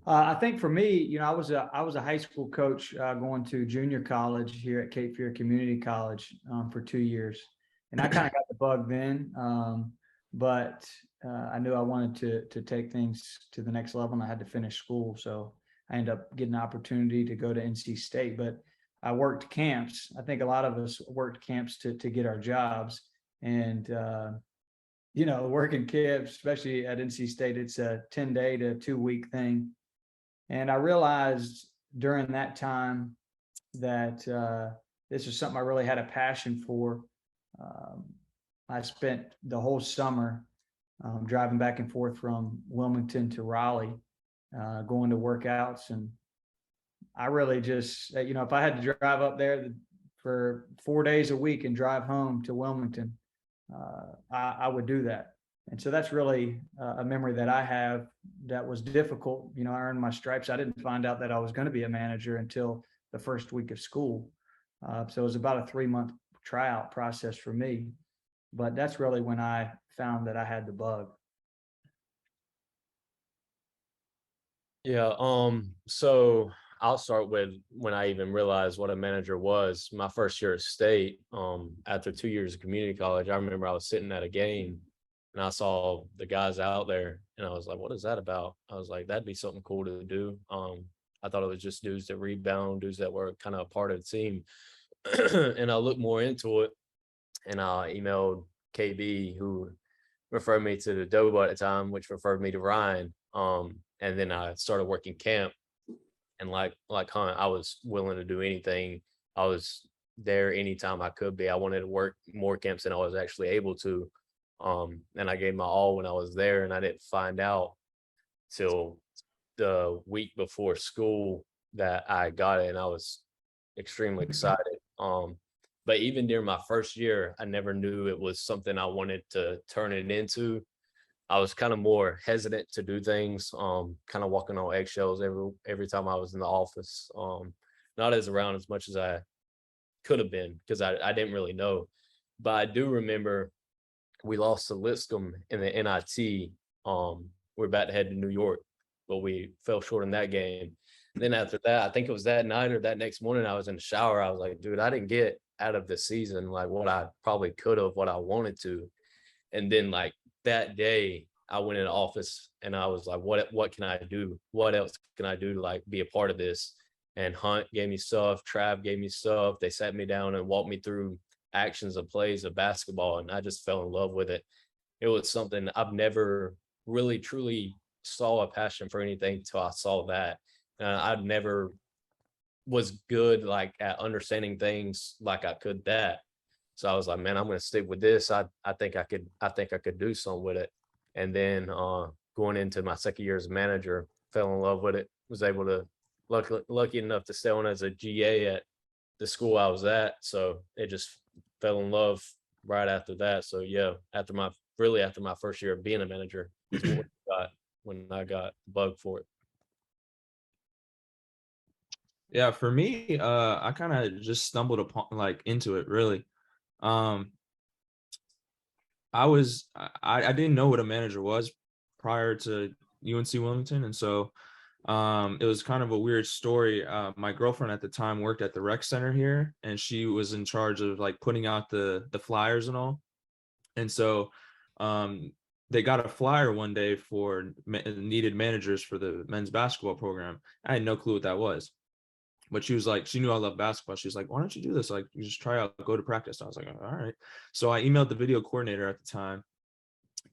I think for me, I was a high school coach going to junior college here at Cape Fear Community College for 2 years, and I kind of got the bug then, but I knew I wanted to take things to the next level, and I had to finish school. So I ended up getting an opportunity to go to NC State, but I worked camps. I think a lot of us worked camps to get our jobs, and working camps, especially at NC State, it's a 10-day to 2-week thing. And I realized during that time that this is something I really had a passion for. I spent the whole summer driving back and forth from Wilmington to Raleigh, going to workouts. And I really just, if I had to drive up there for 4 days a week and drive home to Wilmington, I would do that. And so that's really a memory that I have that was difficult. I earned my stripes. I didn't find out that I was going to be a manager until the first week of school. So it was about a 3-month tryout process for me. But that's really when I found that I had the bug. Yeah. So I'll start with when I even realized what a manager was. My first year at state, after 2 years of community college, I remember I was sitting at a game and I saw the guys out there and I was like, what is that about? I was like, that'd be something cool to do. I thought it was just dudes that rebound, dudes that were kind of a part of the team. And I looked more into it and I emailed KB, who referred me to the Dobo at the time, which referred me to Ryan. And then I started working camp. And like Hunt, I was willing to do anything. I was there anytime I could be. I wanted to work more camps than I was actually able to. And I gave my all when I was there, and I didn't find out till the week before school that I got it, and I was extremely excited. But even during my first year, I never knew it was something I wanted to turn it into. I was kind of more hesitant to do things, kind of walking on eggshells every time I was in the office. Not as around as much as I could have been because I didn't really know. But I do remember we lost to Lipscomb in the NIT. We're about to head to New York, but we fell short in that game. And then after that, I think it was that night or that next morning, I was in the shower. I was like, dude, I didn't get out of the season like what I probably could have, what I wanted to. And then like that day, I went in the office and I was like, what can I do? What else can I do to like be a part of this? And Hunt gave me stuff, Trav gave me stuff. They sat me down and walked me through actions of plays of basketball, and I just fell in love with it. It was something I've never really truly saw a passion for anything till I saw that. I never was good like at understanding things like I could that. So I was like, man, I'm going to stick with this. I think I could do something with it. And then going into my second year as a manager, fell in love with it. Was able to lucky enough to stay on as a GA at the school I was at. So it just fell in love right after that. So yeah, after my first year of being a manager is when I got the bug for it. Yeah, for me, I kind of just stumbled upon into it really. I didn't know what a manager was prior to UNC Wilmington, and so it was kind of a weird story. My girlfriend at the time worked at the rec center here, and she was in charge of like putting out the flyers and all. And so they got a flyer one day for needed managers for the men's basketball program. I had no clue what that was, but she was like, she knew I love basketball. She was like, why don't you do this? Like, you just try out, go to practice. I was like, all right. So I emailed the video coordinator at the time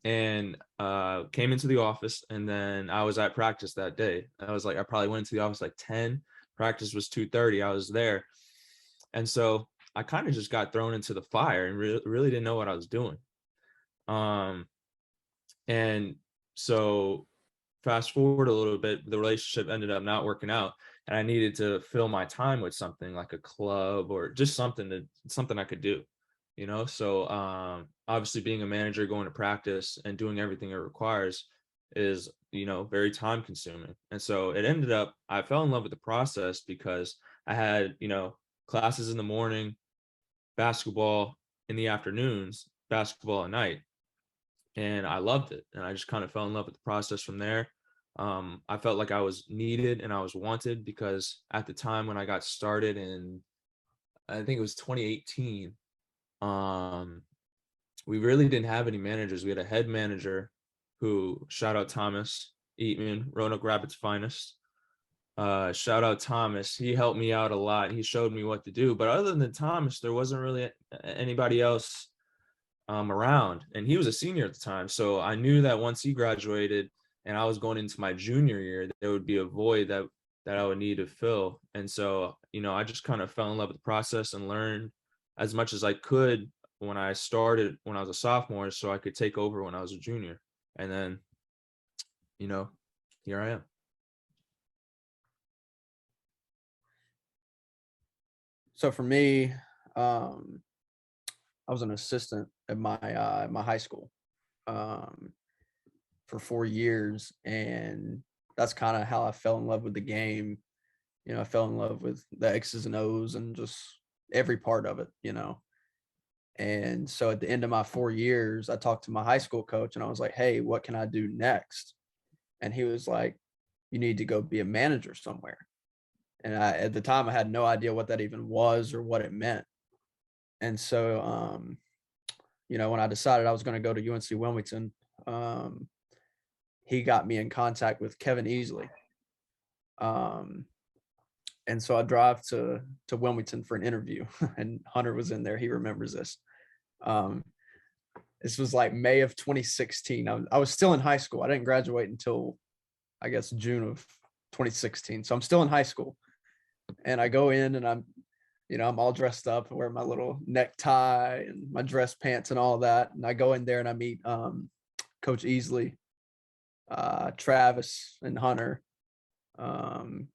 and came into the office, and then I was at practice that day. I probably went into the office like 10, practice was 2:30. I was there. And so I kind of just got thrown into the fire and really didn't know what I was doing. And so fast forward a little bit, the relationship ended up not working out, and I needed to fill my time with something like a club or just something I could do, So obviously being a manager, going to practice and doing everything it requires is, very time consuming. And so it ended up, I fell in love with the process because I had, classes in the morning, basketball in the afternoons, basketball at night. And I loved it. And I just kind of fell in love with the process from there. I felt like I was needed and I was wanted, because at the time when I got started in, I think it was 2018, we really didn't have any managers. We had a head manager who, shout out Thomas Eatman, Roanoke Rapids finest. Shout out Thomas. He helped me out a lot. He showed me what to do. But other than Thomas, there wasn't really anybody else around. And he was a senior at the time. So I knew that once he graduated and I was going into my junior year, there would be a void that I would need to fill. And so, I just kind of fell in love with the process and learned as much as I could when I started when I was a sophomore, so I could take over when I was a junior. And then, here I am. So for me, I was an assistant at my high school for 4 years, and that's kind of how I fell in love with the game. I fell in love with the X's and O's and just every part of it. And so at the end of my 4 years, I talked to my high school coach and I was like, "Hey, what can I do next?" And he was like, "You need to go be a manager somewhere." And at the time, I had no idea what that even was or what it meant. And so, when I decided I was going to go to UNC Wilmington, he got me in contact with Kevin Easley. And so I drive to Wilmington for an interview, and Hunter was in there. He remembers this. This was like May of 2016. I was still in high school. I didn't graduate until, I guess, June of 2016. So I'm still in high school. And I go in and I'm all dressed up. I wear my little necktie and my dress pants and all that. And I go in there and I meet Coach Easley, Travis, and Hunter.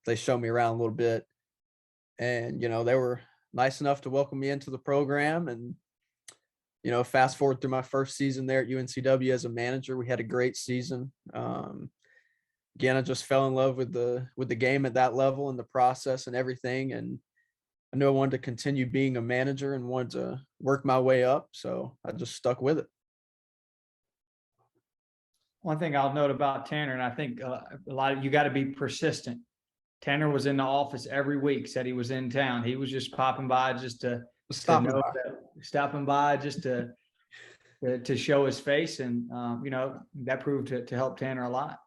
They show me around a little bit. And, they were nice enough to welcome me into the program. And, fast forward through my first season there at UNCW as a manager, we had a great season. Again, I just fell in love with the game at that level and the process and everything. And I knew I wanted to continue being a manager and wanted to work my way up. So I just stuck with it. One thing I'll note about Tanner, and I think you got to be persistent. Tanner was in the office every week, said he was in town. He was just popping by just to stopping by just to show his face. And, that proved to help Tanner a lot.